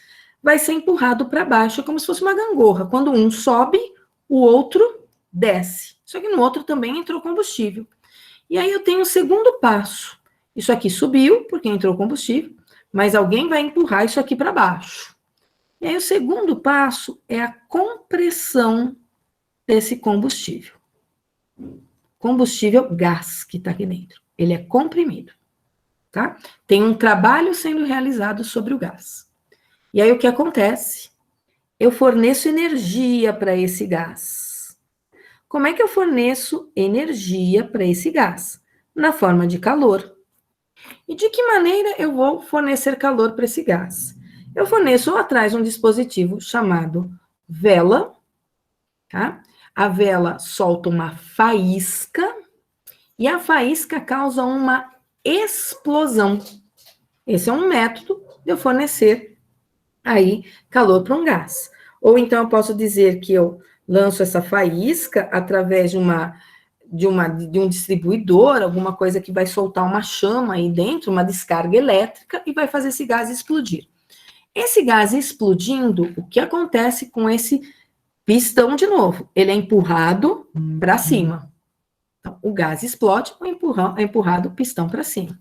vai ser empurrado para baixo, como se fosse uma gangorra. Quando um sobe, o outro desce. Só que no outro também entrou combustível. E aí eu tenho o segundo passo. Isso aqui subiu, porque entrou combustível, mas alguém vai empurrar isso aqui para baixo. E aí o segundo passo é a compressão desse combustível. Combustível gás que está aqui dentro. Ele é comprimido, tá? Tem um trabalho sendo realizado sobre o gás. E aí o que acontece? Eu forneço energia para esse gás. Como é que eu forneço energia para esse gás? Na forma de calor. E de que maneira eu vou fornecer calor para esse gás? Eu forneço atrás um dispositivo chamado vela, tá? A vela solta uma faísca, e a faísca causa uma explosão. Esse é um método de eu fornecer aí calor para um gás. Ou então eu posso dizer que eu lanço essa faísca através de um distribuidor, alguma coisa que vai soltar uma chama aí dentro, uma descarga elétrica, e vai fazer esse gás explodir. Esse gás explodindo, o que acontece com esse pistão de novo? Ele é empurrado para cima. Então, o gás explode, é empurrado o pistão para cima.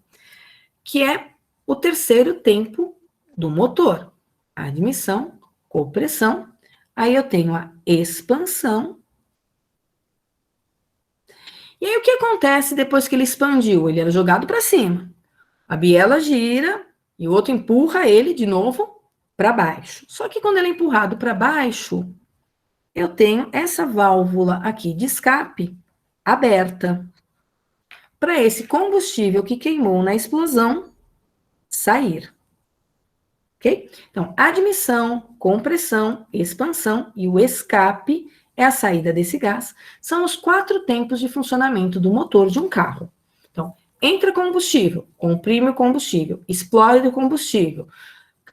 Que é o terceiro tempo do motor. Admissão, compressão. Aí eu tenho a expansão. E aí o que acontece depois que ele expandiu? Ele era jogado para cima. A biela gira e o outro empurra ele de novo para baixo. Só que quando ele é empurrado para baixo, eu tenho essa válvula aqui de escape aberta para esse combustível que queimou na explosão sair. Ok? Então, admissão, compressão, expansão e o escape é a saída desse gás. São os 4 tempos de funcionamento do motor de um carro. Então, entra combustível, comprime o combustível, explode o combustível,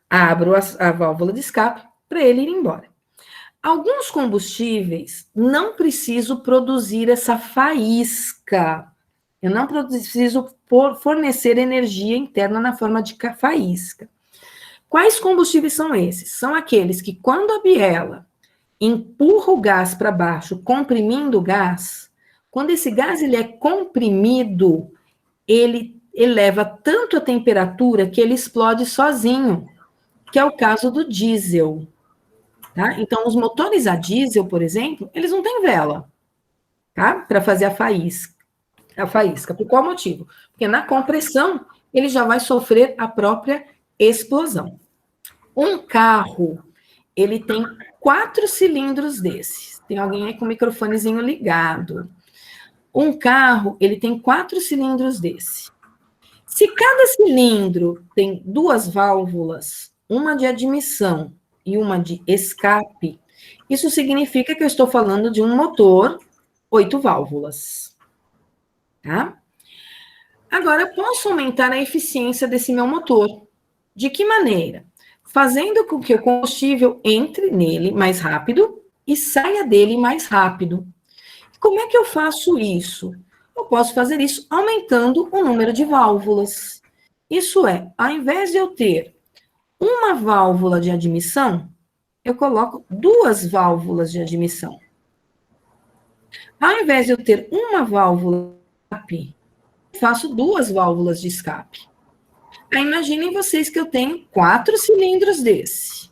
abro a válvula de escape para ele ir embora. Alguns combustíveis não preciso produzir essa faísca. Eu não preciso fornecer energia interna na forma de faísca. Quais combustíveis são esses? São aqueles que, quando a biela empurra o gás para baixo, comprimindo o gás, quando esse gás ele é comprimido, ele eleva tanto a temperatura que ele explode sozinho, que é o caso do diesel. Tá? Então, os motores a diesel, por exemplo, eles não têm vela, tá? Para fazer a faísca. A faísca. Por qual motivo? Porque na compressão, ele já vai sofrer a própria explosão. Um carro, ele tem 4 cilindros desses. Tem alguém aí com o microfonezinho ligado. Um carro, ele tem 4 cilindros desse. Se cada cilindro tem 2 válvulas, uma de admissão e uma de escape, isso significa que eu estou falando de um motor 8 válvulas. Tá? Agora, eu posso aumentar a eficiência desse meu motor. De que maneira? Fazendo com que o combustível entre nele mais rápido e saia dele mais rápido. Como é que eu faço isso? Eu posso fazer isso aumentando o número de válvulas. Isso é, ao invés de eu ter uma válvula de admissão, eu coloco 2 válvulas de admissão. Ao invés de eu ter uma válvula de escape, eu faço 2 válvulas de escape. Aí imaginem vocês que eu tenho 4 cilindros desse.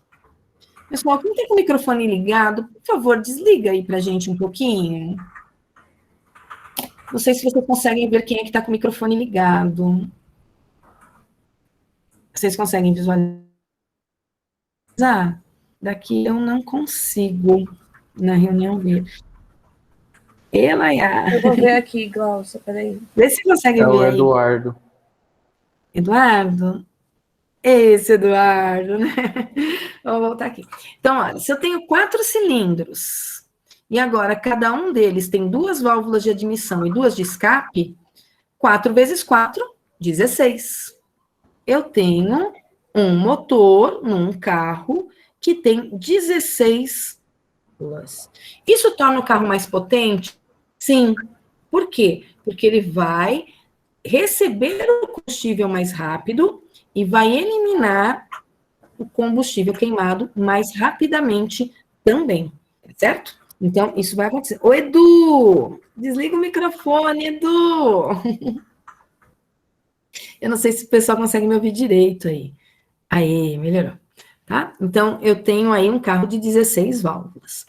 Pessoal, quem tem com o microfone ligado, por favor, desliga aí pra gente um pouquinho. Não sei se vocês conseguem ver quem é que está com o microfone ligado. Vocês conseguem visualizar? Daqui eu não consigo, na reunião ver. Eu vou ver aqui, Glaucia, peraí. Vê se consegue ver aí. Eduardo. Eduardo? Esse Eduardo, né? Vou voltar aqui. Então, olha, se eu tenho 4 cilindros, e agora cada um deles tem 2 válvulas de admissão e 2 de escape, 4 vezes 4, 16. Eu tenho um motor num carro que tem 16 válvulas. Isso torna o carro mais potente? Sim. Por quê? Porque ele vai receber o combustível mais rápido e vai eliminar o combustível queimado mais rapidamente também, certo? Então, isso vai acontecer. Ô, Edu! Desliga o microfone, Edu! Eu não sei se o pessoal consegue me ouvir direito aí. Aí, melhorou. Tá? Então, eu tenho aí um carro de 16 válvulas.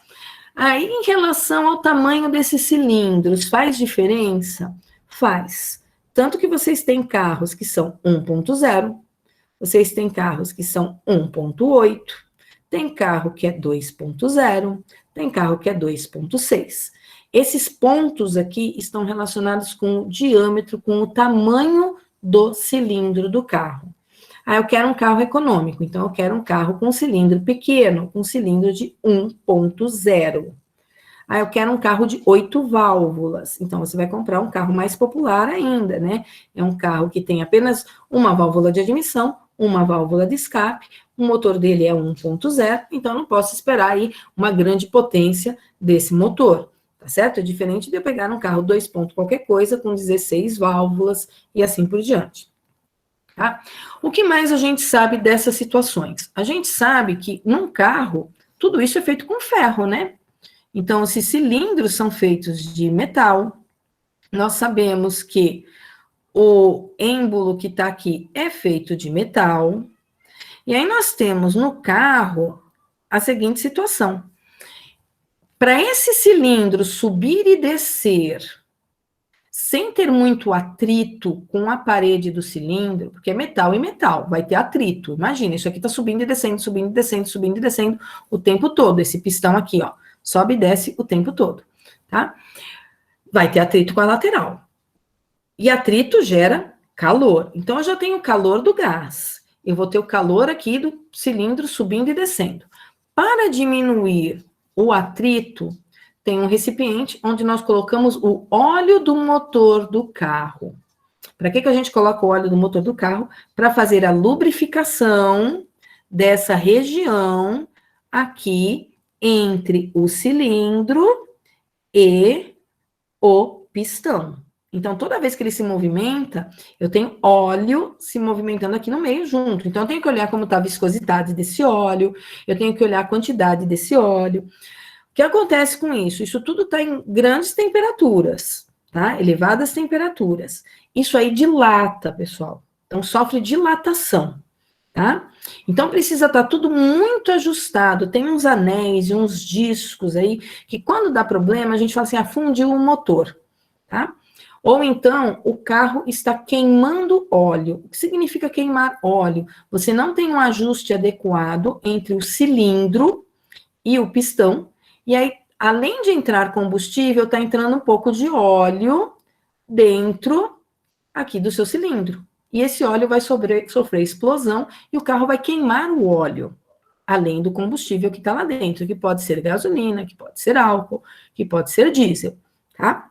Aí, em relação ao tamanho desses cilindros, faz diferença? Faz. Tanto que vocês têm carros que são 1.0, vocês têm carros que são 1.8, tem carro que é 2.0, tem carro que é 2.6. Esses pontos aqui estão relacionados com o diâmetro, com o tamanho do cilindro do carro. Ah, eu quero um carro econômico, então eu quero um carro com cilindro pequeno, um cilindro de 1.0. Ah, eu quero um carro de 8 válvulas. Então, você vai comprar um carro mais popular ainda, né? É um carro que tem apenas uma válvula de admissão, uma válvula de escape, o motor dele é 1.0, então eu não posso esperar aí uma grande potência desse motor, tá certo? É diferente de eu pegar um carro 2 pontos qualquer coisa, com 16 válvulas e assim por diante. Tá? O que mais a gente sabe dessas situações? A gente sabe que num carro, tudo isso é feito com ferro, né? Então, esses cilindros são feitos de metal. Nós sabemos que o êmbolo que está aqui é feito de metal. E aí nós temos no carro a seguinte situação. Para esse cilindro subir e descer, sem ter muito atrito com a parede do cilindro, porque é metal e metal, vai ter atrito. Imagina, isso aqui está subindo e descendo, subindo e descendo, subindo e descendo o tempo todo. Esse pistão aqui, ó, sobe e desce o tempo todo, tá? Vai ter atrito com a lateral. E atrito gera calor. Então, eu já tenho o calor do gás. Eu vou ter o calor aqui do cilindro subindo e descendo. Para diminuir o atrito, tem um recipiente onde nós colocamos o óleo do motor do carro. Para que a gente coloca o óleo do motor do carro? Para fazer a lubrificação dessa região aqui entre o cilindro e o pistão. Então, toda vez que ele se movimenta, eu tenho óleo se movimentando aqui no meio junto. Então, eu tenho que olhar como está a viscosidade desse óleo, eu tenho que olhar a quantidade desse óleo. O que acontece com isso? Isso tudo está em grandes temperaturas, tá? Elevadas temperaturas. Isso aí dilata, pessoal. Então, sofre dilatação, tá? Então, precisa estar tudo muito ajustado. Tem uns anéis e uns discos aí, que quando dá problema, a gente fala assim, afundiu o motor, tá? Ou então, o carro está queimando óleo. O que significa queimar óleo? Você não tem um ajuste adequado entre o cilindro e o pistão, e aí, além de entrar combustível, está entrando um pouco de óleo dentro aqui do seu cilindro. E esse óleo vai sofrer explosão e o carro vai queimar o óleo, além do combustível que está lá dentro, que pode ser gasolina, que pode ser álcool, que pode ser diesel, tá?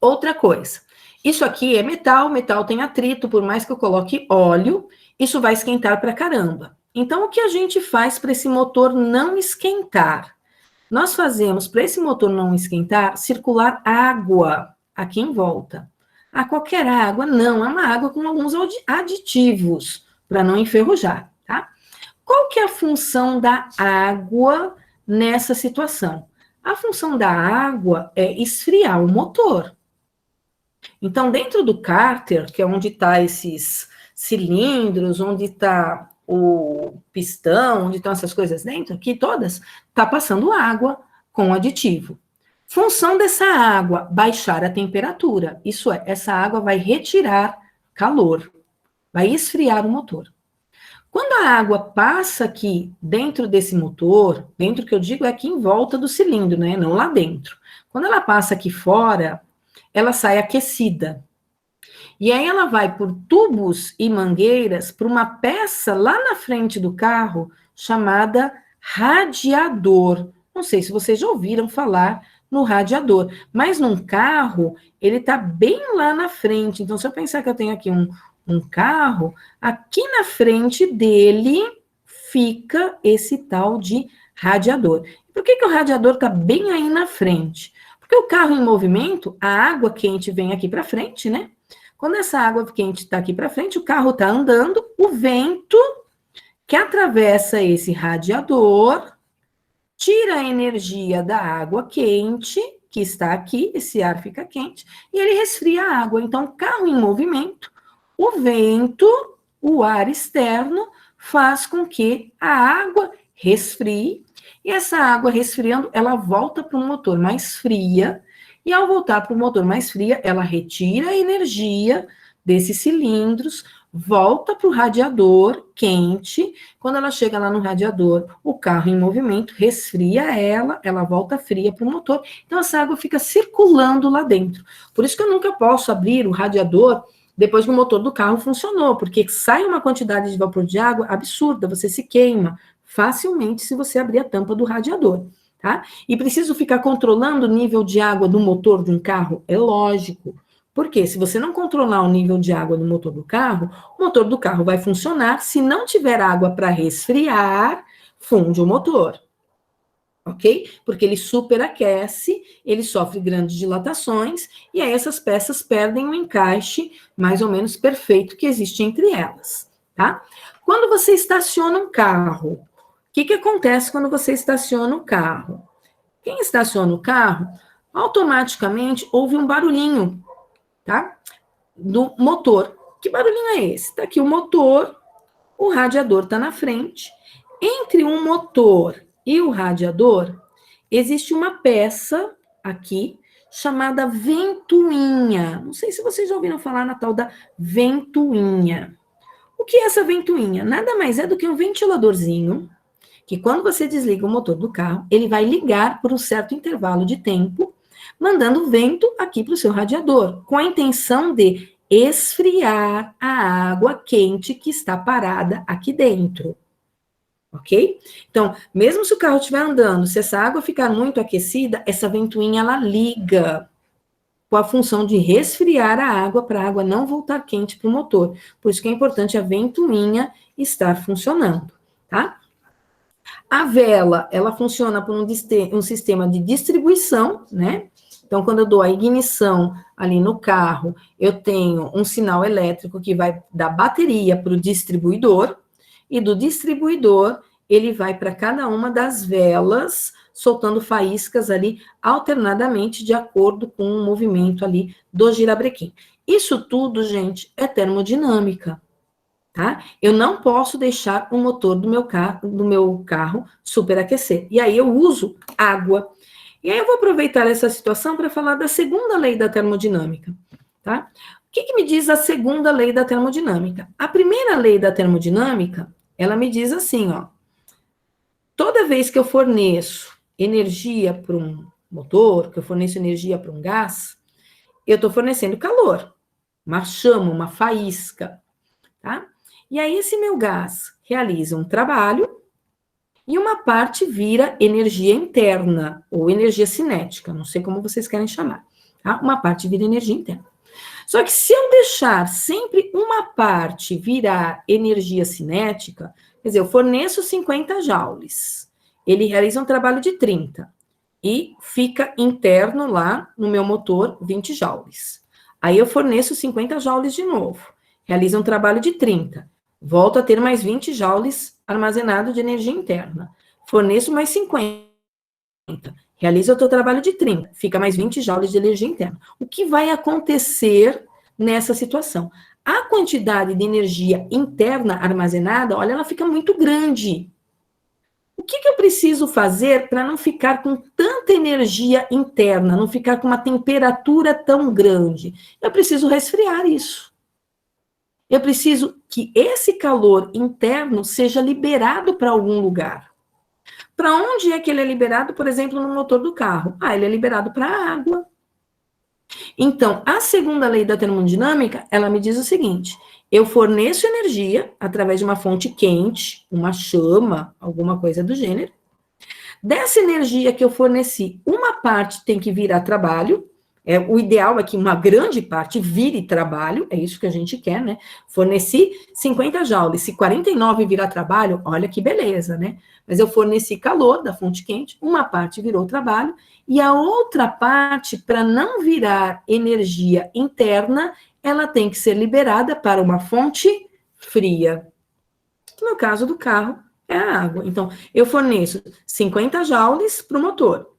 Outra coisa, isso aqui é metal, metal tem atrito, por mais que eu coloque óleo, isso vai esquentar pra caramba. Então, o que a gente faz para esse motor não esquentar? Nós fazemos, para esse motor não esquentar, circular água aqui em volta. Ah, qualquer água? Não, é uma água com alguns aditivos, para não enferrujar, tá? Qual que é a função da água nessa situação? A função da água é esfriar o motor. Então, dentro do cárter, que é onde está esses cilindros, onde está o pistão, onde estão essas coisas dentro, aqui todas, está passando água com aditivo. Função dessa água, baixar a temperatura. Isso é, essa água vai retirar calor, vai esfriar o motor. Quando a água passa aqui dentro desse motor, dentro que eu digo é aqui em volta do cilindro, né? Não lá dentro. Quando ela passa aqui fora, ela sai aquecida. E aí ela vai por tubos e mangueiras para uma peça lá na frente do carro chamada radiador. Não sei se vocês já ouviram falar no radiador, mas num carro ele está bem lá na frente. Então, se eu pensar que eu tenho aqui um carro, aqui na frente dele fica esse tal de radiador. Por que o radiador está bem aí na frente? Porque o carro em movimento, a água quente vem aqui para frente, né? Quando essa água quente está aqui para frente, o carro está andando, o vento que atravessa esse radiador tira a energia da água quente, que está aqui, esse ar fica quente, e ele resfria a água. Então, o carro em movimento, o vento, o ar externo, faz com que a água resfrie, e essa água resfriando, ela volta para um motor mais fria, e ao voltar para o motor mais fria, ela retira a energia desses cilindros, volta para o radiador quente. Quando ela chega lá no radiador, o carro em movimento resfria ela volta fria para o motor. Então, essa água fica circulando lá dentro. Por isso que eu nunca posso abrir o radiador depois que o motor do carro funcionou, porque sai uma quantidade de vapor de água absurda, você se queima facilmente se você abrir a tampa do radiador, tá? E preciso ficar controlando o nível de água do motor de um carro? É lógico. Porque se você não controlar o nível de água do motor do carro, o motor do carro vai funcionar, se não tiver água para resfriar, funde o motor. Ok? Porque ele superaquece, ele sofre grandes dilatações, e aí essas peças perdem o encaixe mais ou menos perfeito que existe entre elas, tá? Quando você estaciona um carro, o que acontece quando você estaciona o carro? Quem estaciona o carro, automaticamente ouve um barulhinho, tá? Do motor. Que barulhinho é esse? Tá aqui o motor, o radiador está na frente. Entre um motor e o radiador, existe uma peça aqui chamada ventoinha. Não sei se vocês já ouviram falar na tal da ventoinha. O que é essa ventoinha? Nada mais é do que um ventiladorzinho que quando você desliga o motor do carro, ele vai ligar por um certo intervalo de tempo, mandando vento aqui para o seu radiador, com a intenção de esfriar a água quente que está parada aqui dentro. Ok? Então, mesmo se o carro estiver andando, se essa água ficar muito aquecida, essa ventoinha ela liga com a função de resfriar a água para a água não voltar quente para o motor. Por isso que é importante a ventoinha estar funcionando, tá? A vela, ela funciona por um sistema de distribuição, né? Então, quando eu dou a ignição ali no carro, eu tenho um sinal elétrico que vai da bateria para o distribuidor, e do distribuidor, ele vai para cada uma das velas, soltando faíscas ali alternadamente, de acordo com o movimento ali do girabrequim. Isso tudo, gente, é termodinâmica. Tá? Eu não posso deixar o motor do meu carro superaquecer. E aí eu uso água. E aí eu vou aproveitar essa situação para falar da segunda lei da termodinâmica, tá? O que me diz a segunda lei da termodinâmica? A primeira lei da termodinâmica, ela me diz assim, ó. Toda vez que eu forneço energia para um motor, que eu forneço energia para um gás, eu estou fornecendo calor, uma chama, uma faísca, tá? E aí, esse meu gás realiza um trabalho e uma parte vira energia interna, ou energia cinética, não sei como vocês querem chamar. Tá? Uma parte vira energia interna. Só que se eu deixar sempre uma parte virar energia cinética, quer dizer, eu forneço 50 joules, ele realiza um trabalho de 30, e fica interno lá no meu motor 20 joules. Aí eu forneço 50 joules de novo, realiza um trabalho de 30, volto a ter mais 20 joules armazenado de energia interna. Forneço mais 50. Realiza o teu trabalho de 30. Fica mais 20 joules de energia interna. O que vai acontecer nessa situação? A quantidade de energia interna armazenada, olha, ela fica muito grande. O que eu preciso fazer para não ficar com tanta energia interna, não ficar com uma temperatura tão grande? Eu preciso resfriar isso. Eu preciso que esse calor interno seja liberado para algum lugar. Para onde é que ele é liberado, por exemplo, no motor do carro? Ele é liberado para a água. Então, a segunda lei da termodinâmica, ela me diz o seguinte: eu forneço energia através de uma fonte quente, uma chama, alguma coisa do gênero. Dessa energia que eu forneci, uma parte tem que virar trabalho. O ideal é que uma grande parte vire trabalho, é isso que a gente quer, né? Forneci 50 joules, se 49 virar trabalho, olha que beleza, né? Mas eu forneci calor da fonte quente, uma parte virou trabalho, e a outra parte, para não virar energia interna, ela tem que ser liberada para uma fonte fria. No caso do carro, é a água. Então, eu forneço 50 joules para o motor,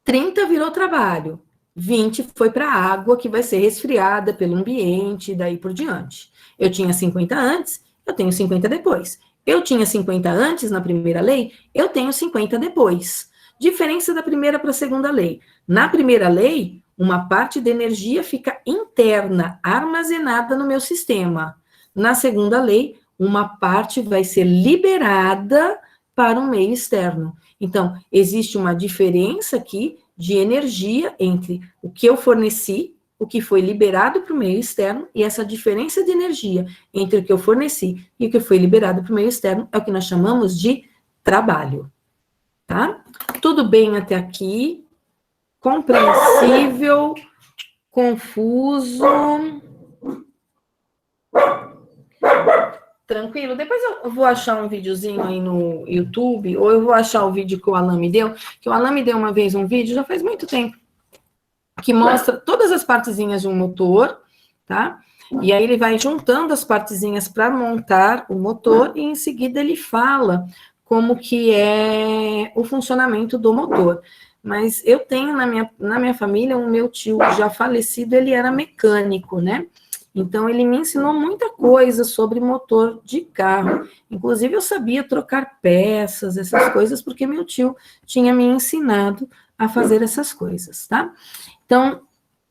30 virou trabalho, 20 foi para a água, que vai ser resfriada pelo ambiente, e daí por diante. Eu tinha 50 antes, eu tenho 50 depois. Eu tinha 50 antes, na primeira lei, eu tenho 50 depois. Diferença da primeira para a segunda lei. Na primeira lei, uma parte da energia fica interna, armazenada no meu sistema. Na segunda lei, uma parte vai ser liberada para um meio externo. Então, existe uma diferença aqui de energia entre o que eu forneci o que foi liberado para o meio externo, e essa diferença de energia entre o que eu forneci e o que foi liberado para o meio externo é o que nós chamamos de trabalho, tá? Tudo bem até aqui? Compreensível? Confuso? Tranquilo? Depois eu vou achar um videozinho aí no YouTube, ou eu vou achar o vídeo que o Alan me deu, que o Alan me deu uma vez um vídeo, já faz muito tempo, que mostra todas as partezinhas de um motor, tá? E aí ele vai juntando as partezinhas para montar o motor, e em seguida ele fala como que é o funcionamento do motor. Mas eu tenho na minha família, o meu tio já falecido, ele era mecânico, né? Então, ele me ensinou muita coisa sobre motor de carro. Inclusive, eu sabia trocar peças, essas coisas, porque meu tio tinha me ensinado a fazer essas coisas, tá? Então,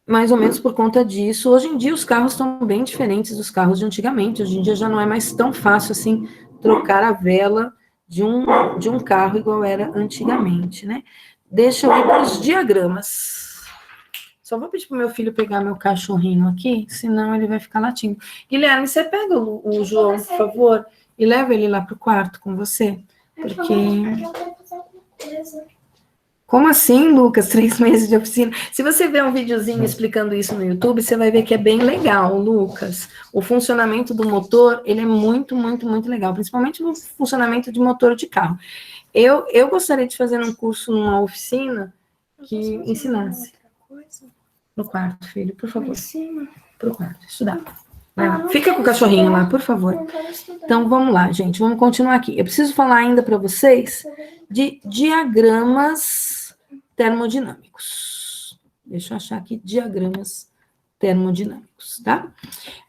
mais ou menos por conta disso, hoje em dia os carros estão bem diferentes dos carros de antigamente. Hoje em dia já não é mais tão fácil assim trocar a vela de um carro igual era antigamente, né? Deixa eu ir para os diagramas. Só vou pedir para o meu filho pegar meu cachorrinho aqui, senão ele vai ficar latindo. Guilherme, você pega o João, por favor, e leva ele lá para o quarto com você? Porque... Como assim, Lucas? 3 meses de oficina? Se você ver um videozinho explicando isso no YouTube, você vai ver que é bem legal, Lucas. O funcionamento do motor, ele é muito, muito, muito legal, principalmente o funcionamento de motor de carro. Eu gostaria de fazer um curso numa oficina que ensinasse. No quarto, filho, por favor. Para o quarto, estudar. Fica com o cachorrinho lá, por favor. Então, vamos lá, gente. Vamos continuar aqui. Eu preciso falar ainda para vocês de diagramas termodinâmicos. Deixa eu achar aqui diagramas termodinâmicos, tá?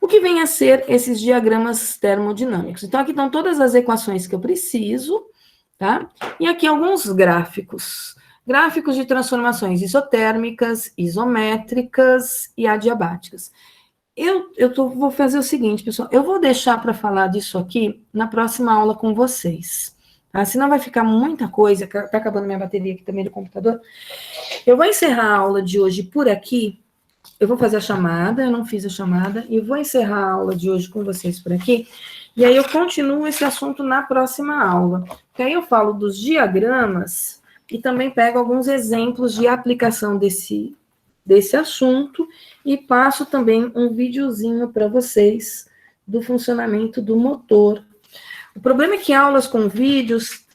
O que vem a ser esses diagramas termodinâmicos? Então, aqui estão todas as equações que eu preciso, tá? E aqui alguns gráficos. Gráficos de transformações isotérmicas, isométricas e adiabáticas. Vou fazer o seguinte, pessoal, eu vou deixar para falar disso aqui na próxima aula com vocês, tá? Senão vai ficar muita coisa, tá acabando minha bateria aqui também do computador. Eu vou encerrar a aula de hoje por aqui, eu vou fazer a chamada, eu não fiz a chamada, e vou encerrar a aula de hoje com vocês por aqui, e aí eu continuo esse assunto na próxima aula, que aí eu falo dos diagramas, e também pego alguns exemplos de aplicação desse assunto, e passo também um videozinho para vocês do funcionamento do motor. O problema é que aulas com vídeos,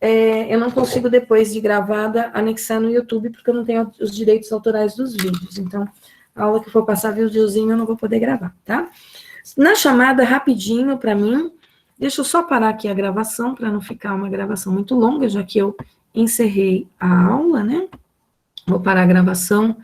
eu não consigo, depois de gravada, anexar no YouTube, porque eu não tenho os direitos autorais dos vídeos. Então, a aula que for passar videozinho, eu não vou poder gravar, tá? Na chamada, rapidinho para mim, deixa eu só parar aqui a gravação, para não ficar uma gravação muito longa, já que eu encerrei a aula, né? Vou parar a gravação